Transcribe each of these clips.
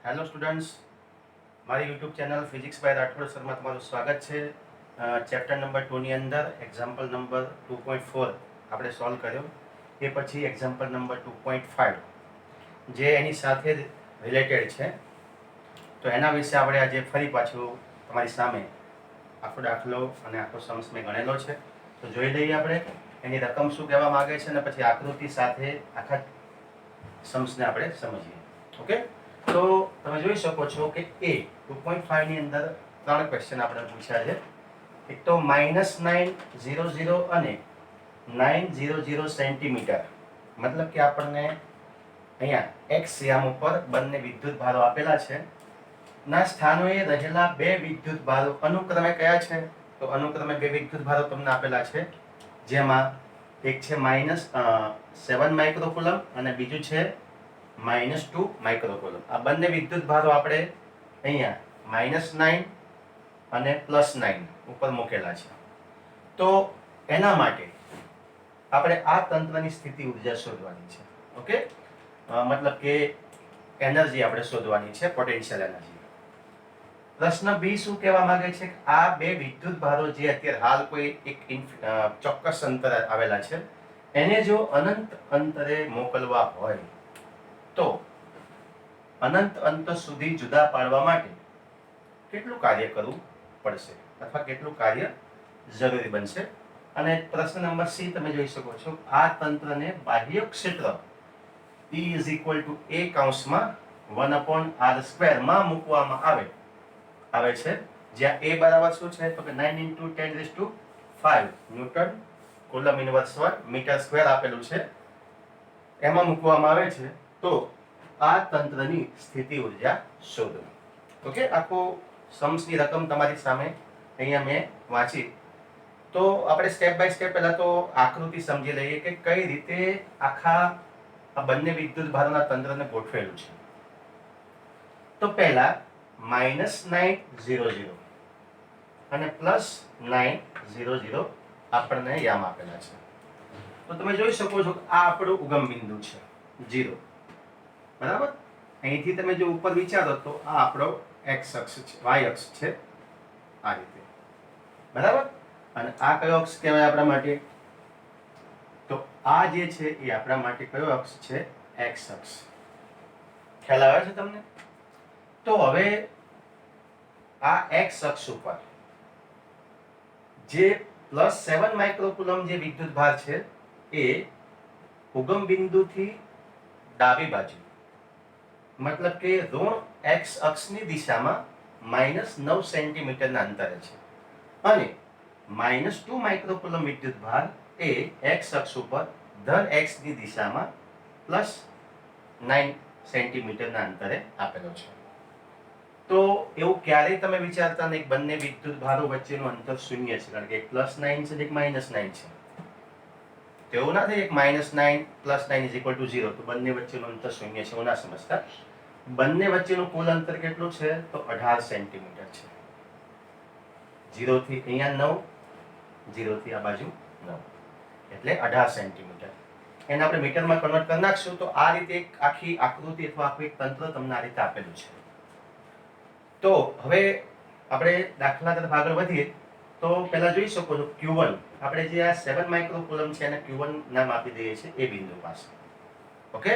Hello students, મારી YouTube channel physics by Rathod સરમાં તમારું સ્વાગત છે. ચેપ્ટર નંબર 2ની અંદર એક્ઝામ્પલ નંબર 2.4 આપણે સોલ્વ કર્યો. એ પછી એક્ઝામ્પલ નંબર 2.5 જે એની સાથે જ રિલેટેડ છે. તો એના વિશે આપણે આજે ફરી પાછું તમારી સામે આખો દાખલો અને આખો સમ્સ મેં ગણેલો છે. તો જોઈ લઈએ આપણે એની રકમ શું કહેવા માગે છે અને પછી આકૃતિ સાથે આખા સમ્સને આપણે સમજીએ. ઓકે, તો તમે જોઈ શકો છો કે એ 2.5 ની અંદર 3 ક્વેશ્ચન આપણે પૂછ્યા છે. એક તો -900 અને 900 સેન્ટીમીટર, મતલબ કે આપણને અહીંયા x યામ ઉપર બંને વિદ્યુત ભારો આપેલા છે. ના સ્થાનોએ રહેલા બે વિદ્યુત ભારો અનુક્રમે કયા છે? તો અનુક્રમે બે વિદ્યુત ભારો તમને આપેલા છે, જેમાં એક છે -7 માઇક્રોકુલમ અને બીજું છે -2 માઇક્રોકુલમ. આ બંને વિદ્યુત ભારો આપણે અહીંયા -9 અને +9 ઉપર મૂકેલા છે. તો એના માટે આપણે આ તંત્રની સ્થિતિ ઉર્જા શોધવાની છે. ઓકે, મતલબ કે એનર્જી આપણે શોધવાની છે, પોટેન્શિયલ એનર્જી. પ્રશ્ન બી શું કહેવા માંગે છે? આ બે વિદ્યુત ભારો જે અત્યારે હાલ કોઈ એક ચોક્કસ અંતરે આવેલા છે, એને જો અનંત અંતરે મોકલવા હોય તો અનંત અંતર સુધી જુદા પાડવા માટે કેટલું કાર્ય કરવું પડશે અથવા કેટલું કાર્ય જરૂરી બનશે? અને પ્રશ્ન નંબર સી તમે જોઈ શકો છો, આ તંત્રને બાહ્ય ક્ષેત્ર E = A કૌંસમાં 1/r² માં મૂકવામાં આવે છે, જ્યાં A બરાબર શું છે? તો કે 9 × 10⁵ newton coulomb inverse metre square આપેલું છે, એમાં મૂકવામાં આવે છે. તો આ તંત્રની સ્થિતિ ઉર્જા શોધો. ઓકે, આખો સમ્સની રકમ તમારી સામે અહીંયા મેં વાંચી. તો આપણે સ્ટેપ બાય સ્ટેપ પહેલા તો આકૃતિ સમજી લઈએ કે કઈ રીતે આખા આ બંને વિદ્યુત ભારોના તંત્રને ગોઠવેલું છે. તો પહેલા -900 અને +900 આપણને યામ આપેલા છે. તો તમે જોઈ શકો છો કે આ આપણું ઉગમ બિંદુ છે 0, બરાબર. અહીંથી તમે જો ઉપર વિચારો તો આ આપણો x અક્ષ છે, y અક્ષ છે, આ રીતે, બરાબર. અને આ કયો અક્ષ કહેવાય આપણા માટે? તો આ જે છે એ આપણા માટે કયો અક્ષ છે? x અક્ષ. ખ્યાલ આવે છે તમને? તો હવે આ x અક્ષ ઉપર જે +7 માઇક્રોકુલમ જે વિદ્યુત ભાર છે એ ઉગમ બિંદુથી ડાબી બાજુ, મતલબ કે ઋણ x અક્ષની દિશામાં -9 સેન્ટીમીટરના અંતરે છે. અને -2 માઇક્રોકુલમ વિદ્યુત ભાર એ x અક્ષ ઉપર ધન x ની દિશામાં +9 સેન્ટીમીટરના અંતરે આપેલો છે. તો એવું ક્યારેય તમે વિચારતા નહીં બંને વિદ્યુત ભારો વચ્ચેનું અંતર શૂન્ય છે, કારણ કે એક +9 છે, એક -9 છે. તેવું ના થાય એક -9 +9 = 0, તો બંને વચ્ચેનું અંતર શૂન્ય છે એવું ના સમજતા. બંને વચ્ચેનું કુલ અંતર કેટલું છે? તો 18 સેન્ટીમીટર છે. 0 થી અહીંયા 9, 0 થી આ બાજુ 9, એટલે 18 સેન્ટીમીટર. એને આપણે મીટરમાં કન્વર્ટ કરી નાખશું તો આ રીતે એક આખી આકૃતિ અથવા આખું એક તંત્ર તમને આ રીતે આપેલું છે. તો હવે આપણે દાખલા તરફ આગળ વધીએ. તો પહેલા જોઈ શકો છો Q1, આપણે જે આ 7 માઇક્રોકુલમ છે એને Q1 નામ આપી દઈએ છીએ એ બિંદુ પાસે. ઓકે,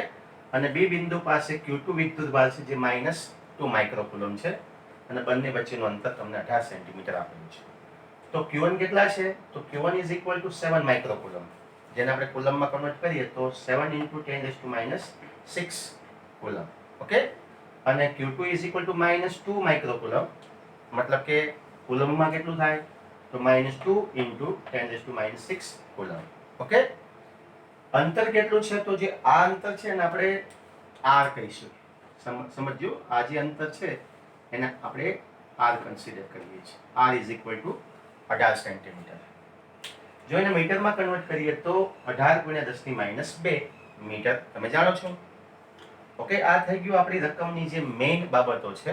અને બી બિંદુ પાસે Q2 વિદ્યુત ભાર છે જે -2 માઇક્રોકુલમ છે અને બંને વચ્ચેનું અંતર તમને 18 સેન્ટીમીટર આપેલું છે. તો Q1 કેટલા છે? તો Q1 = 7 માઇક્રોકુલમ, જેને આપણે કુલમમાં કન્વર્ટ કરીએ તો 7 × 10⁻6 કુલમ. ઓકે, અને Q2 = -2 માઇક્રોકુલમ, મતલબ કે કુલમમાં કેટલું થાય? તો -2 × 10⁻6 કુલમ. ઓકે, અંતર કેટલું છે? તો જે આ અંતર છે એને આપણે r કહીશું. સમજજો, આ જે અંતર છે એને આપણે r કન્સિડર કરીએ છીએ. r = 18 centimetre. જો એને મીટરમાં કન્વર્ટ કરીએ તો 18 × 10⁻2 મીટર તમે જાણો છો. ઓકે, આ થઈ ગયું આપણી રકમની જે મેઇન બાબતો છે,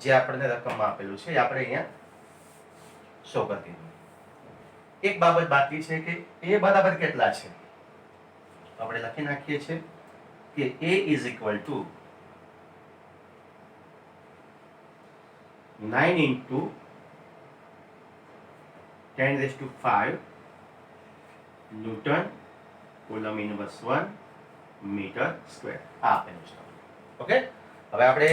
જે આપણને રકમમાં આપેલું છે એ આપણે અહીંયા શો કરી દીધું. એક બાબત બાકી છે કે એ બરાબર કેટલા છે. આપણે લખી નાખીએ છીએ કે A = 9 into 10⁵ newton coulomb inverse 1 metre square આ આપેલું છે. ઓકે, હવે આપણે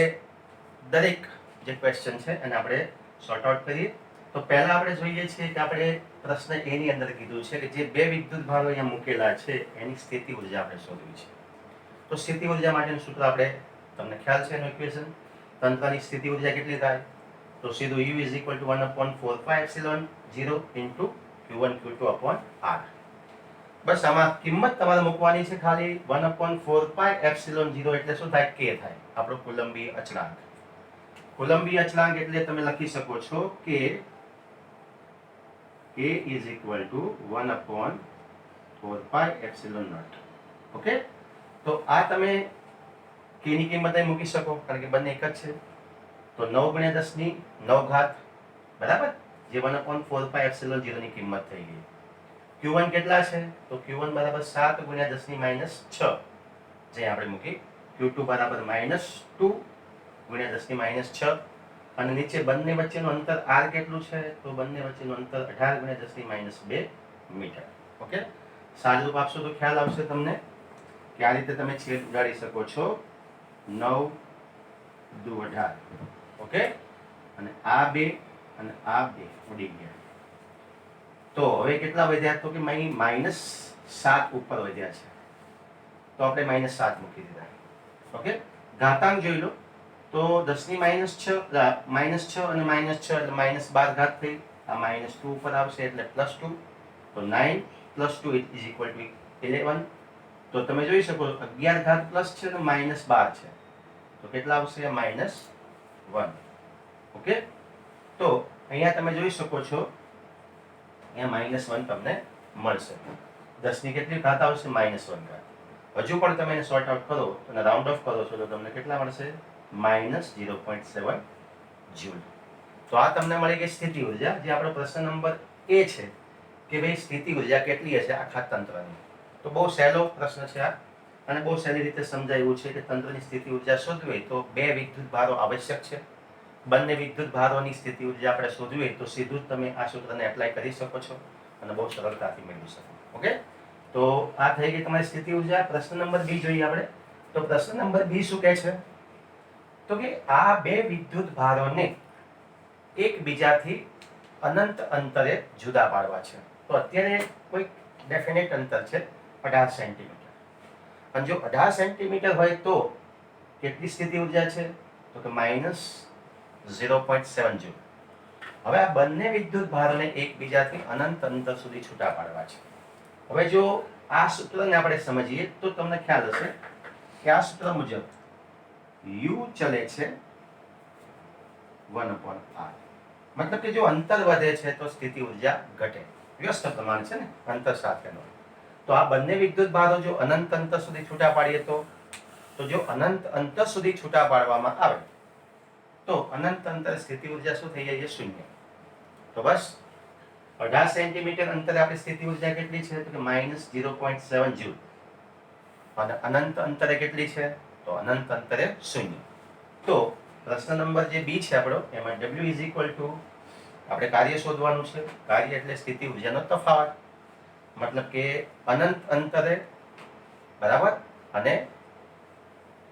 દરેક જે ક્વેશ્ચન છે એને આપણે સોર્ટ આઉટ કરીએ. તો પહેલા આપણે જોઈએ છીએ કે આપણે પ્રશ્ન એ ની અંદર કીધું છે કે જે બે વિદ્યુત ભારો અહીંયા મૂકેલા છે એની સ્થિતિ ઉર્જા આપણે શોધવી છે. તો સ્થિતિ ઉર્જા માટેનું સૂત્ર આપણે તમને ખ્યાલ છે એનું ઇક્વેશન. તંત્રની સ્થિતિ ઉર્જા કેટલી થાય? તો સીધું U is equal to 1/4πε0 into Q1 Q2/R. બસ આમાં કિંમત તમારે મૂકવાની છે ખાલી 1/4πε0 એટલે શું થાય? K થાય, આપણો કુલંબીય અચળાંક. કુલંબીય અચળાંક એટલે તમે લખી શકો છો કે K is equal to 1/4πε0. Okay, તો આ તમે K ની કિંમત અહીં મૂકી શકો કારણ કે બંને એક જ છે. તો 9 × 10⁹ બરાબર, જે 1/4πε0 ની કિંમત થઈ ગઈ. Q1 કેટલા છે? તો Q1 બરાબર 7 × 10⁻6 જે આપણે મૂકી. Q2 બરાબર -2 × 10⁻6 અને નીચે બંને વચ્ચેનું અંતર R કેટલું છે? તો બંને વચ્ચેનું અંતર 18 × 10⁻2 મીટર. ઓકે, સાદુરૂપ આપશો તો ખ્યાલ આવશે તમને કે આ રીતે તમે છેદ ઉડાડી શકો છો. 9 દુ 18. ઓકે, અને આ બે અને આ બે ઉડી ગયા. તો હવે કેટલા વધ્યા? તો કે -7 ઉપર વધ્યા છે, તો આપણે -7 મૂકી દીધા. ઓકે, ઘાતાંક જોઈ લો તો 10⁻6 અને -6 એટલે -12 થઈ. આ -2 ઉપર આવશે એટલે +2. તો 9 + 2 is equal to 11. તો તમે જોઈ શકો 11 પ્લસ છે અને -12 છે, તો કેટલા આવશે? -1. ઓકે, તો અહીંયા તમે જોઈ શકો છો અહીંયા -1 તમને મળશે. 10 ની કેટલી ઘાત આવશે? -1 ઘાત. હજુ પણ તમે એને સોર્ટ આઉટ કરો અને રાઉન્ડ ઓફ કરો છો તો તમને કેટલા મળશે? -0.7 જૂલ. તો આ તમને મળી ગઈ સ્થિતિ ઉર્જા, જે આપણો પ્રશ્ન નંબર એ છે કે ભાઈ સ્થિતિ ઉર્જા કેટલી હશે આખા તંત્રની. તો બહુ સહેલો પ્રશ્ન છે આ, અને બહુ સહેલી રીતે સમજાયું છે કે તંત્રની સ્થિતિ ઉર્જા શોધવી હોય તો બે વિદ્યુત ભારો આવશ્યક છે. બંને વિદ્યુત ભારોની સ્થિતિ ઉર્જા આપણે શોધવી હોય તો સીધું જ તમે આ સૂત્રને એપ્લાય કરી શકો છો અને બહુ સરળતાથી મેળવી શકો. ઓકે, તો આ થઈ ગઈ તમારી સ્થિતિ ઉર્જા. પ્રશ્ન નંબર બી જોઈએ આપણે. તો પ્રશ્ન નંબર બી શું કહે છે? તો કે આ બે વિદ્યુત ભારોને એકબીજાથી અનંત અંતરે જુદા પાડવા છે. તો અત્યારે કોઈ ડેફિનેટ અંતર છે 18 સેન્ટીમીટર, અને જો 18 સેન્ટીમીટર હોય તો કેટલી સ્થિતિ ઉર્જા છે? તો કે -0.7 જૂલ. હવે આ બંને વિદ્યુત ભારોને એકબીજાથી અનંત અંતર સુધી છૂટા પાડવા છે. હવે જો આ સૂત્રને આપણે સમજીએ તો તમને ખ્યાલ હશે કે આ સૂત્ર મુજબ U ચલે છે 1/r. મતલબ કે જો અંતર વધે છે તો સ્થિતિ ઉર્જા ઘટે. વ્યસ્ત પ્રમાણ છે ને અંતર સાથેનો. તો આ બંને વિદ્યુત ભારો જો અનંત અંતર સુધી છૂટા પાડીએ તો જો અનંત અંતર સુધી છૂટા પાડવામાં આવે તો અનંત અંતર સ્થિતિ ઉર્જા શું થઈ જાય છે? 0. તો બસ 18 સેન્ટીમીટર અંતરે આપણી સ્થિતિ ઉર્જા કેટલી છે? તો કે -0.7 જૂલ. અને અનંત અંતરે કેટલી છે? તો અનંત અંતરે 0. તો પ્રશ્ન નંબર જે બી છે આપણો, એમાં W is equal to આપણે કાર્ય શોધવાનું છે. કાર્ય એટલે સ્થિતિ ઉર્જાનો તફાવત. મતલબ કે અનંત અંતરે બરાબર, અને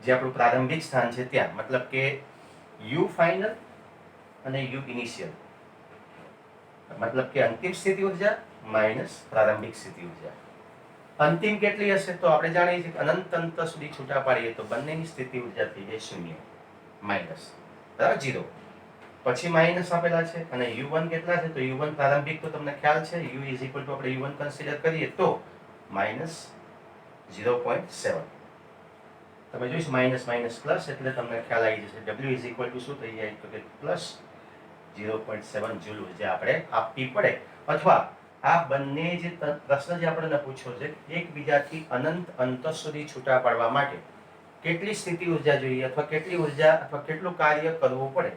જે આપણું પ્રારંભિક સ્થાન છે ત્યાં, મતલબ કે U ફાઇનલ અને U ઇનિશિયલ, મતલબ કે અંતિમ સ્થિતિ ઉર્જા માઇનસ પ્રારંભિક સ્થિતિ ઉર્જા. અંતિમ કેટલી હશે? તો આપણે જાણીએ છીએ કે અનંત અંતર સુધી છૂટા પાડીએ તો બંનેની સ્થિતિ ઉર્જા થઈ જાય 0 માઇનસ બરાબર 0. પછી માઇનસ આપેલા છે અને U1 કેટલા છે? તો U1 પ્રારંભિક તો તમને ખ્યાલ છે, U is equal to આપણે U1 કન્સિડર કરીએ તો -0.7. તમે જોઈશ માઇનસ માઇનસ પ્લસ એટલે તમને ખ્યાલ આવી જશે. W is equal to શું થઈ જાય? તો કે +0.7 જૂલ ઉર્જા આપણે આપવી પડે. અથવા આ બંને જે પ્રશ્ન જે આપણને પૂછ્યો છે એકબીજાથી અનંત અંતર સુધી છૂટા પાડવા માટે કેટલી સ્થિતિ ઉર્જા જોઈએ અથવા કેટલી ઉર્જા અથવા કેટલું કાર્ય કરવું પડે?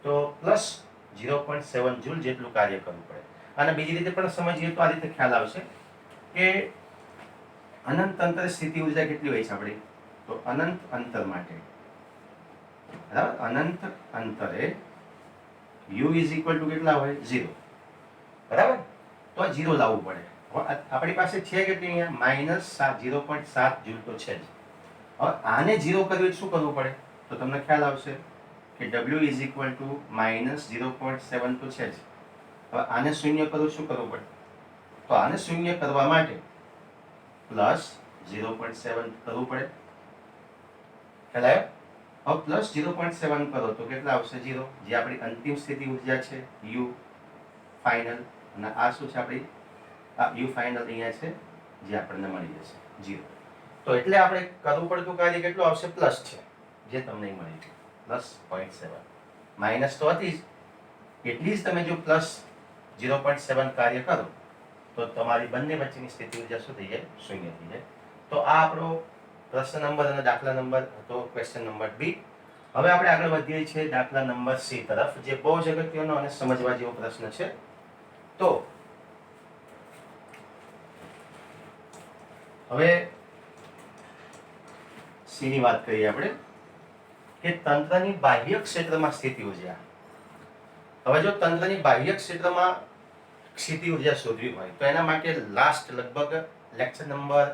તો +0.7 જૂલ જેટલું કાર્ય કરવું પડે. અને બીજી રીતે પણ સમજીએ તો આ રીતે ખ્યાલ આવશે કે અનંત અંતરે સ્થિતિ ઉર્જા કેટલી હોય છે આપણી? તો અનંત અંતર માટે બરાબર, અનંત અંતરે યુ ઇઝ ઇક્વલ ટુ કેટલા હોય 0, બરાબર. તો આ 0 લાવવું પડે. હવે આપણી પાસે છે કે અહીંયા માઇનસ 0.7 જૂલ તો છે જ. હવે આને 0 કરવું શું કરવું પડે? તો તમને ખ્યાલ આવશે કે W is equal to minus 0.7 તો છે જ. હવે આને શૂન્ય કરવું શું કરવું પડે? તો આને શૂન્ય કરવા માટે પ્લસ 0.7 કરવું પડે. ખ્યાલ આવ્યો? હવે પ્લસ 0.7 કરો તો કેટલા આવશે? 0, જે આપણી અંતિમ સ્થિતિ ઉર્જા છે યુ ફાઇનલ, અને આ શું છે આપણી આ યુ ફાઇનલ અહીંયા છે જે આપણને મળી જશે 0. તો એટલે આપણે કરવું પડતું કાર્ય કેટલું આવશે? પ્લસ છે, જે તમને મળી ગયું પ્લસ 0.7. માઇનસ તો હતી જ, એટલી જ તમે જો પ્લસ 0.7 કાર્ય કરો તો તમારી બંને વચ્ચેની સ્થિતિ ઉર્જા શું થઈ જાય? શૂન્ય થઈ જાય. તો આ આપણો પ્રશ્ન નંબર અને દાખલા નંબર હતો ક્વેશ્ચન નંબર બી. હવે આપણે આગળ વધીએ છીએ દાખલા નંબર સી તરફ, જે બહુ જ અગત્યનો અને સમજવા જેવો પ્રશ્ન છે. તો હવે સી ની વાત કરીએ આપણે કે તંત્રની બાહ્ય ક્ષેત્રમાં સ્થિતિ ઉર્જા. હવે જો તંત્રની બાહ્ય ક્ષેત્રમાં સ્થિતિ ઉર્જા શોધવી હોય તો એના માટે લાસ્ટ લગભગ લેક્ચર નંબર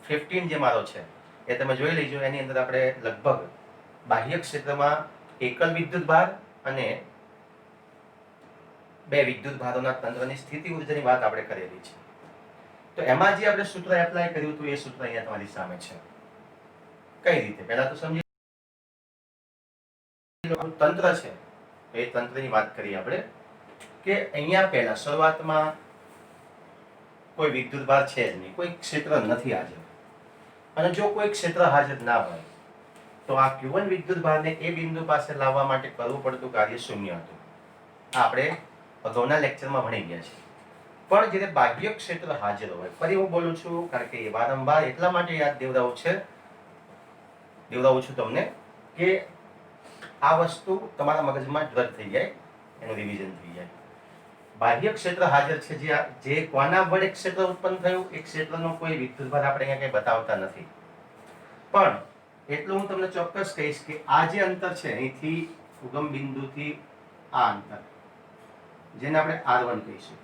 15 જે મારો છે એ તમે જોઈ લેજો. એની અંદર આપણે લગભગ બાહ્ય ક્ષેત્રમાં એકલ વિદ્યુત ભાર અને બે વિદ્યુત ભારોના તંત્રની સ્થિતિ ઉર્જાની વાત આપણે કરેલી છે. તો એમાં જે આપણે સૂત્ર એપ્લાય કર્યું હતું એ સૂત્ર અહીંયા તમારી સામે છે. કઈ રીતે? પહેલા તો સમજી તંત્ર છે એ તંત્રની વાત કરીએ આપણે કે અહીંયા પહેલા શરૂઆતમાં કોઈ વિદ્યુત ભાર છે જ નહીં, કોઈ ક્ષેત્ર નથી હાજર. અને જો કોઈ ક્ષેત્ર હાજર ના હોય તો આ Q1 વિદ્યુત ભારને એ બિંદુ પાસે લાવવા માટે કરવું પડતું કાર્ય શૂન્ય હતું. આ આપણે અગાઉના લેક્ચરમાં ભણી ગયા છે. પણ જ્યારે બાહ્ય ક્ષેત્ર હાજર હોય, ફરી હું બોલું છું કારણ કે એ વારંવાર એટલા માટે યાદ દેવડાવું છું તમને કે આ વસ્તુ તમારા મગજમાં ડ્રગ થઈ જાય, એનું રિવિઝન થઈ જાય. બાહ્ય ક્ષેત્ર હાજર છે, જે કોના વડે ક્ષેત્ર ઉત્પન્ન થયું એ ક્ષેત્રનો કોઈ વિદ્યુતભાર આપણે અહીંયા કંઈ બતાવતા નથી. પણ એટલું હું તમને ચોક્કસ કહીશ કે આ જે અંતર છે અહીંથી ઉગમ બિંદુથી આ અંતર, જેને આપણે R1 કહીશું,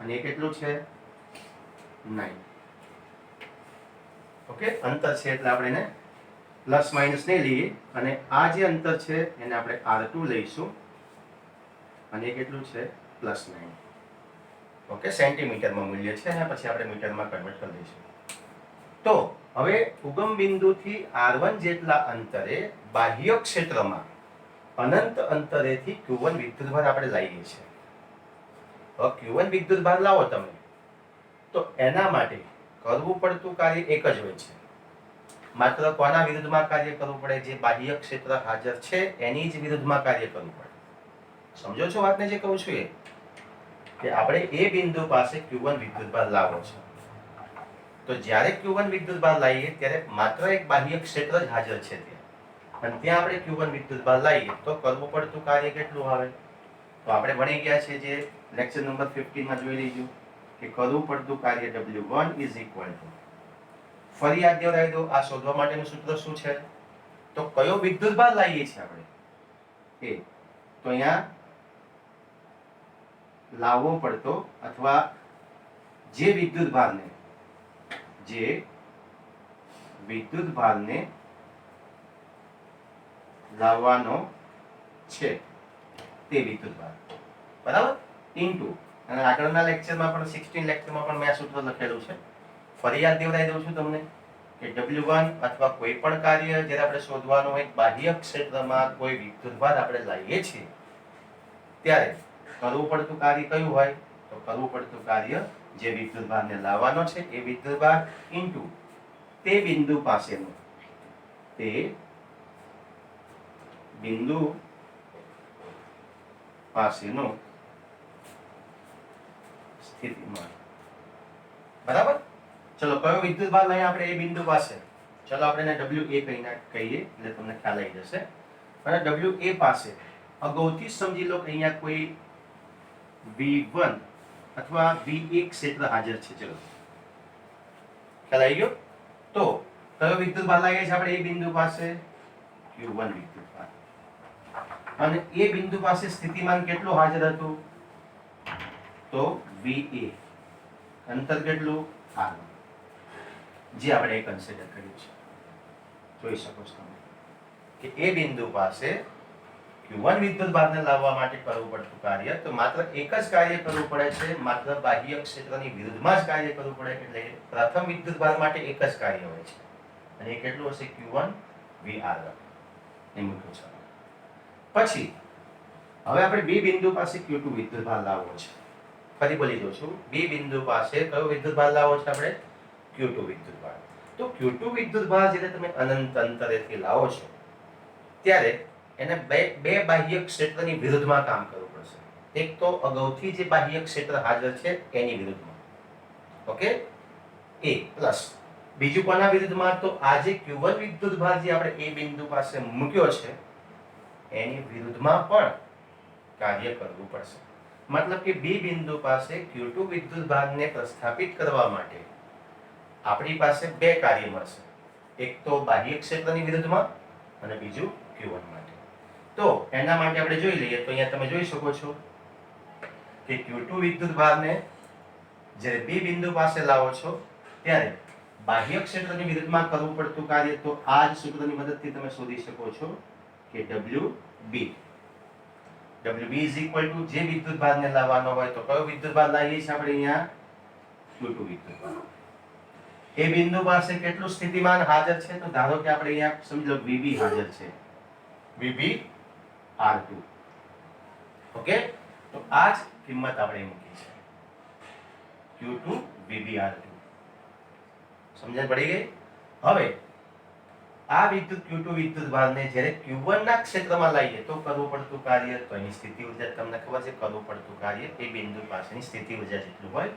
અને એ કેટલું છે? 9. ઓકે, અંતર છે એટલે આપણે એને પ્લસ માઇનસ નહીં લઈએ, અને આ જે અંતર છે એને આપણે R2 લઈશું, અને એ કેટલું છે? પ્લસ 9. ઓકે, સેન્ટીમીટરમાં મૂલ્ય છે અને પછી આપણે મીટરમાં કન્વર્ટ કરી દઈશું. તો હવે ઉગમ બિંદુથી R1 જેટલા અંતરે બાહ્ય ક્ષેત્રમાં અનંત અંતરેથી Q1 વિદ્યુતભાર આપણે લાવીએ છીએ. હવે Q1 વિદ્યુતભાર લાવો તમે તો એના માટે કરવું પડતું કાર્ય એક જ હોય છે. માત્ર કોના વિરુદ્ધમાં કાર્ય કરવું પડે? જે બાહ્ય ક્ષેત્ર હાજર છે એની જ વિરુદ્ધમાં કાર્ય કરવું પડે. સમજો છો વાતને જે કહું છું એ? કે આપણે એ બિંદુ પાસે Q1 વિદ્યુતભાર લાવો છો, તો જ્યારે Q1 વિદ્યુતભાર લાવીએ ત્યારે માત્ર એક બાહ્ય ક્ષેત્ર જ હાજર છે ત્યાં, અને ત્યાં આપણે Q1 વિદ્યુતભાર લાવીએ તો કરવું પડતું કાર્ય કેટલું આવે? તો આપણે ભણી ગયા છે જે લેક્ચર નંબર 15 માં જોઈ લીધું કે કરવું પડતું કાર્ય W1 ઇઝ ઇક્વલ ટુ, ફરી યાદ દેવડાવી દો, આ શોધવા માટેનું સૂત્ર શું છે? તો કયો વિદ્યુતભાર લાવીએ છીએ આપણે એ, તો અહીંયા લાવવો પડતો અથવા જે વિદ્યુતભારને લાવવાનો છે તે વિદ્યુતભાર, બરાબર, ઇન્ટુ, અને આગળના લેક્ચરમાં પણ 16 લેક્ચરમાં પણ મેં આ સૂત્ર લખેલું છે. ફરી યાદ દેવડાવી દઉં છું તમને કે W1 અથવા કોઈ પણ કાર્ય જ્યારે આપણે શોધવાનું હોય બાહ્ય ક્ષેત્રમાં કોઈ વિદ્યુતભાર આપણે લાવીએ છીએ ત્યારે કરવું પડતું કાર્ય કયું હોય? તો કરવું પડતું કાર્ય જે વિદ્યુતભારને લાવવાનો છે એ વિદ્યુતભાર ઇન્ટુ તે બિંદુ પાસેનો સ્થિતિમાન, બરાબર. ચલો કયો વિદ્યુતભાર લઈએ આપણે એ બિંદુ પાસે? ચલો આપણે એને WA કહીએ એટલે તમને ખ્યાલ આવી જશે. અને WA પાસે અગાઉથી સમજી લો કે અહીંયા કોઈ V1 અથવા V1 ક્ષેત્ર હાજર છે. ચલો ખ્યાલ આવી ગયો? તો કયો વિદ્યુતભાર લાવીએ છીએ આપણે એ બિંદુ પાસે? Q1 વિદ્યુતભાર. અને એ બિંદુ પાસે સ્થિતિમાન કેટલું હાજર હતું? તો VA, અંતર કેટલું? R, જે આપણે કન્સિડર કર્યું છે. જોઈ શકો છો તમે કે એ બિંદુ પાસે Q1 વિદ્યુત ભારને લાવવા માટે કરવું પડતું કાર્ય તો માત્ર એક જ કાર્ય કરવું પડે છે, માત્ર બાહ્ય ક્ષેત્રની વિરુદ્ધમાં જ કાર્ય કરવું પડે. એટલે પ્રથમ વિદ્યુત ભાર માટે એક જ કાર્ય હોય છે અને એ કેટલું હશે? Q1 VR એ મૂક્યું છે. પછી હવે આપણે બી બિંદુ પાસે Q2 વિદ્યુત ભાર લાવવો છે. ફરી બોલી દઉં છું, બી બિંદુ પાસે કયો વિદ્યુત ભાર લાવવો છે આપણે? Q2 વિદ્યુત ભાર. તો Q2 વિદ્યુત ભાર જ્યારે તમે અનંત અંતરેથી લાવો છો ત્યારે એને બે બાહ્ય ક્ષેત્રની વિરુદ્ધમાં કામ કરવું પડશે. એક તો અગાઉથી જે બાહ્ય ક્ષેત્ર હાજર છે એની વિરુદ્ધમાં, ઓકે, એ પ્લસ બીજું કોના વિરુદ્ધમાં? તો આ જે Q1 વિદ્યુત ભાર જે આપણે એ બિંદુ પાસે મૂક્યો છે એની વિરુદ્ધમાં પણ કાર્ય કરવું પડશે. મતલબ કે બી બિંદુ પાસે Q2 વિદ્યુત ભારને પ્રસ્થાપિત કરવા માટે આપણી પાસે બે કાર્ય મળશે. એક તો બાહ્ય ક્ષેત્રની વિરુદ્ધમાં અને બીજું Q1 માટે. તો એના માટે આપણે જોઈ લઈએ. તો અહીંયા તમે જોઈ શકો છો કે Q2 વિદ્યુત ભારને જ્યારે બી બિંદુ પાસે લાવો છો ત્યારે બાહ્ય ક્ષેત્રની વિરુદ્ધમાં કરવું પડતું કાર્ય તો આ જ સૂત્રની મદદથી તમે શોધી શકો છો કે WB જે વિદ્યુત ભારને લાવવાનો હોય તો કયો વિદ્યુત ભાર લાવીએ છીએ આપણે? અહીંયા Q2 વિદ્યુત ભાર. એ બિંદુ પાસે કેટલું સ્થિતિમાન હાજર છે? તો ધારો કે આપણે અહીંયા સમજી લો VB હાજર છે, VB R2, ઓકે. તો આ જ કિંમત આપણે મૂકી છે Q2 VB R2. સમજણ પડી ગઈ? હવે આ વિદ્યુત Q2 વિદ્યુત ભારને જ્યારે Q1 ના ક્ષેત્રમાં લાવીએ તો કરવું પડતું કાર્ય, તો એની સ્થિતિ ઉર્જા તમને ખબર છે, કરવું પડતું કાર્ય એ બિંદુ પાસેની સ્થિતિ ઉર્જા જેટલું હોય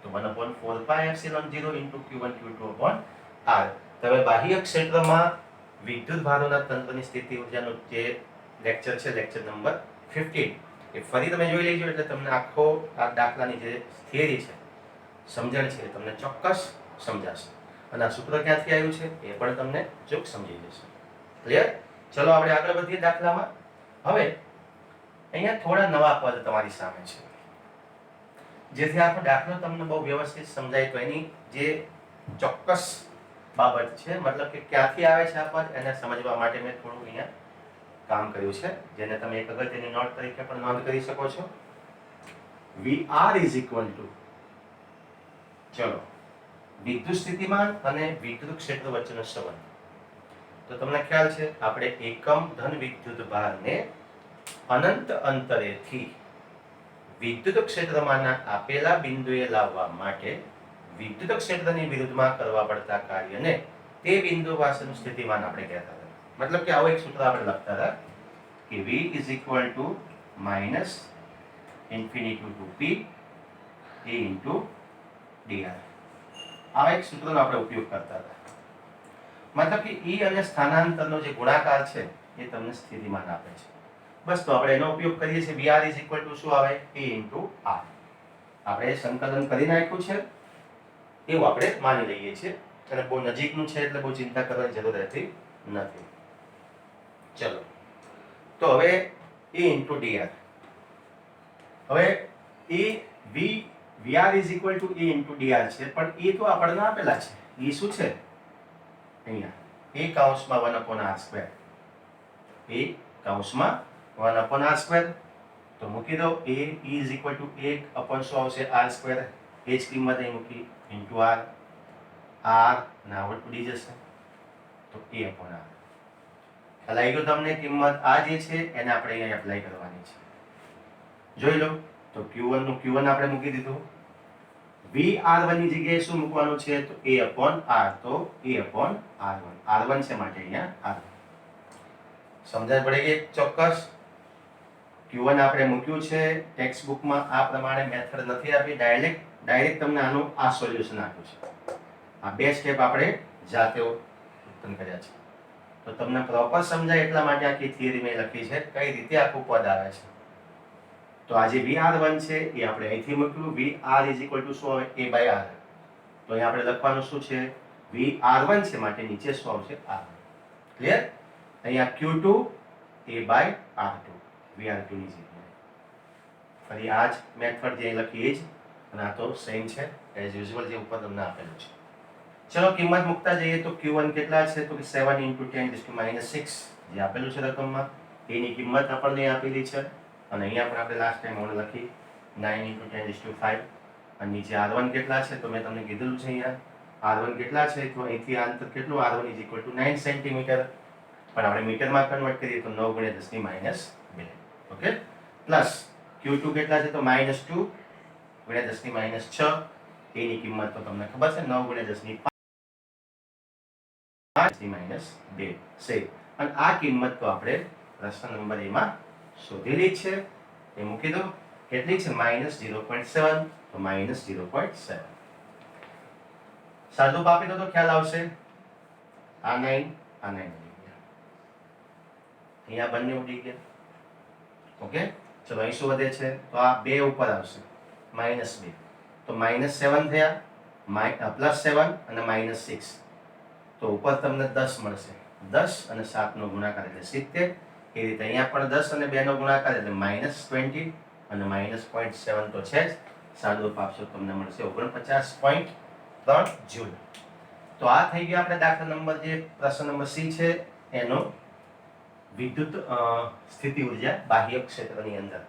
તો 1/4πε0 × Q1 Q2 R. હવે બાહ્ય ક્ષેત્રમાં વિદ્યુત ભારોના તંત્રની સ્થિતિ ઉર્જાનો જે લેક્ચર છે, લેક્ચર નંબર 15, એ ફરી તમે જોઈ લેજો એટલે તમને આખો આ દાખલાની જે થિયરી છે, સમજણ છે, તમને ચોક્કસ સમજાશે. અને આ સૂત્ર ક્યાંથી આવ્યું છે એ પણ તમને ચોક સમજી જશે. ક્લિયર? ચલો આપણે આગળ વધીએ દાખલામાં. હવે અહીંયા થોડા નવા પદ તમારી સામે છે જેથી આખો દાખલો તમને બહુ વ્યવસ્થિત સમજાય. તો એની જે ચોક્કસ બાબત છે, મતલબ કે ક્યાંથી આવે છે આ પદ, એને સમજવા માટે મેં થોડું અહીંયા કામ કર્યું છે, જેને તમે એક અગત્યની નોટ તરીકે પણ નોંધ કરી શકો છો. VR ઇઝ ઇક્વલ ટુ, ચલો, વિદ્યુત સ્થિતિમાન અને વિદ્યુત ક્ષેત્ર વચ્ચેનો સંબંધ. તો તમને ખ્યાલ છે આપણે એકમ ધન વિદ્યુત ભારને અનંત અંતરેથી વિદ્યુત ક્ષેત્રમાંના આપેલા બિંદુએ લાવવા માટે વિદ્યુત ક્ષેત્રની વિરુદ્ધમાં કરવા પડતા કાર્યને તે બિંદુ પાસેનું સ્થિતિમાન આપણે કહેતા હતા. મતલબ કે આવો એક સૂત્ર આપણે લખતા હતા કે V is equal to minus infinity to P A into dr. આવા એક સૂત્રનો આપણે ઉપયોગ કરતા હતા. મતલબ કે E અને સ્થાનાંતરનો જે ગુણાકાર છે એ તમને સ્થિતિમાન આપે છે. બસ, તો આપણે એનો ઉપયોગ કરીએ છીએ. VR ઇઝ ઇક્વલ ટુ શું આવે? A into R. આપણે સંકલન કરી નાખ્યું છે એવું આપણે માની લઈએ છીએ અને બહુ નજીકનું છે એટલે બહુ ચિંતા કરવાની જરૂર રહેતી નથી. ચલો, તો હવે A ઇન્ટુ dr. હવે VR is equal two A into dr છે, પણ એ તો આપણને આપેલા છે. એ શું છે? અહીંયા A કૌંસમાં 1/r², A કૌંસમાં 1/r². તો મૂકી દો A ઇઝ ઇક્વલ ટુ 1 શું આવશે? r². એ જ કિંમત અહીં મૂકી ઇન્ટુ r. r ના આવડ ઉડી જશે તો A/r. ખ્યાલ આવી ગયો તમને? કિંમત આ જે છે એને આપણે અહીંયા એપ્લાય કરવાની છે. જોઈ લો, તો Q1 નું Q1 આપણે મૂકી દીધું. VR1 ની જગ્યાએ શું મૂકવાનું છે? તો A/r. તો A/r1. R1 છે માટે અહીંયા R1. સમજણ પડી ગઈ? ચોક્કસ. Q1 આપણે મૂક્યું છે. ટેક્સ્ટ બુકમાં આ પ્રમાણે મેથડ નથી આપી, ડાયરેક્ટ તમને આનું આ સોલ્યુશન આપ્યું છે. આ બે સ્ટેપ આપણે જાતે ઉત્પન્ન કર્યા છે. તો તમને પ્રોપર સમજાય એટલા માટે આખી થિયરી મેં લખી છે, કઈ રીતે આખું પદ આવે છે. તો આ જે VR1 છે એ આપણે અહીંથી મૂક્યું. VR ઇઝ ઇક્વલ ટુ શું આવે? A/r. તો અહીં આપણે લખવાનું શું છે? VR1 છે માટે નીચે શું આવશે? R. ક્લિયર? અહીંયા Q2 a/r2 VR2 ની જગ્યાએ ફરી આ જ મેથડ જે લખી એ જ અને આ તો સેમ છે એઝ યુઝ્યુઅલ જે ઉપર તમને આપેલું છે. ચલો કિંમત મૂકતા જઈએ તો Q1 કેટલા છે તો કે 7 × 10⁻6 જે આપેલું છે રકમમાં એની કિંમત આપણને આપેલી છે અને અહીંયા પણ આપણે લાસ્ટ ટાઈમ ઓર્ડર લખી 9 × 10⁵ અને નીચે R1 કેટલા છે તો મેં તમને કીધેલું છે અહીંયા R1 કેટલા છે તો અહીંથી આ અંતર કેટલું R1 = 9 સેન્ટીમીટર પણ આપણે મીટરમાં કન્વર્ટ કરીએ તો 9 × 10⁻2 ઓકે પ્લસ Q2 કેટલા છે તો -2 × 10⁻6 એની કિંમત તો તમને ખબર છે 9 × 10⁵ -2 છે અને આ કિંમત તો આપણે પ્રશ્ન નંબર A માં શોધેલી છે એ મૂકી દો કેટલી છે -0.7 તો -0.7 સાદું આપી દો તો ખ્યાલ આવશે આ 9 ઉડી ગયા અહીંયા બંને ઉડી ગયા ઓકે ચલો અહીં શું વધે છે તો આ 2 ઉપર આવશે -2 તો -7 થયા +7 અને -6 તો ઉપર તમને 10 મળશે 10 અને 7 નો ગુણાકાર એટલે 70 એ રીતે અહીંયા પણ 10 અને 2 નો ગુણાકાર એટલે -20 અને -0.7 તો છે જ સાદું આપશો તમને મળશે 49.3 જૂલ. તો આ થઈ ગયો આપણે દાખલા નંબર જે પ્રશ્ન નંબર C છે એનો વિદ્યુત સ્થિતિ ઉર્જા બાહ્ય ક્ષેત્રની અંદર.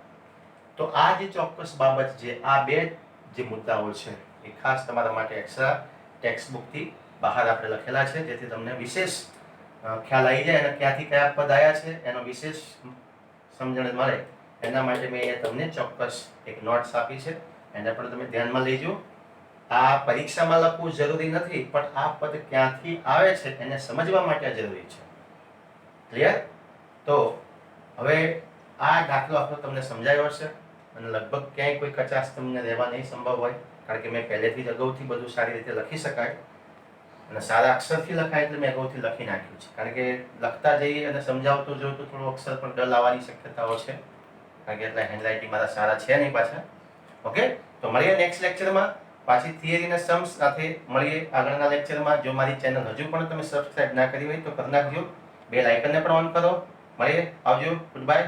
તો આ જે ચોક્કસ બાબત છે આ બે જે મુદ્દાઓ છે એ ખાસ તમારા માટે એક્સ્ટ્રા ટેક્સ્ટ બુક થી બહાર આપણે લખેલા છે જેથી તમને વિશેષ ખ્યાલ આવી જાય અને ક્યાંથી કયા પદ આવ્યા છે એનો વિશેષ સમજણ મળે એના માટે મેં અહીંયા તમને ચોક્કસ એક નોટ્સ આપી છે એને પણ તમે ધ્યાનમાં લેજો. આ પરીક્ષામાં લખવું જરૂરી નથી પણ આ પદ ક્યાંથી આવે છે એને સમજવા માટે જરૂરી છે. ક્લિયર? તો હવે આ દાખલો આપણો તમને સમજાયો હશે અને લગભગ ક્યાંય કોઈ કચાશ તમને રહેવા નહીં સંભવ હોય કારણ કે મેં પહેલેથી જ અગાઉથી બધું સારી રીતે લખી શકાય અને સારા અક્ષરથી લખાય એટલે મેં અગાઉથી લખી નાખ્યું છે કારણ કે લખતા જઈએ અને સમજાવતો જોઉં તો થોડું અક્ષર પણ ડલ આવવાની શક્યતાઓ છે કારણ કે એટલા હેન્ડરાઇટિંગ મારા સારા છે નહીં પાછા. ઓકે તો મળીએ નેક્સ્ટ લેક્ચરમાં પાછી થિયરી અને સમ્સ સાથે મળીએ આગળના લેક્ચરમાં. જો મારી ચેનલ હજુ પણ તમે સબસ્ક્રાઇબ ના કરી હોય તો કરી નાખજો, બેલ આઇકનને પણ ઓન કરો. મળીએ, આવજો, ગુડ બાય.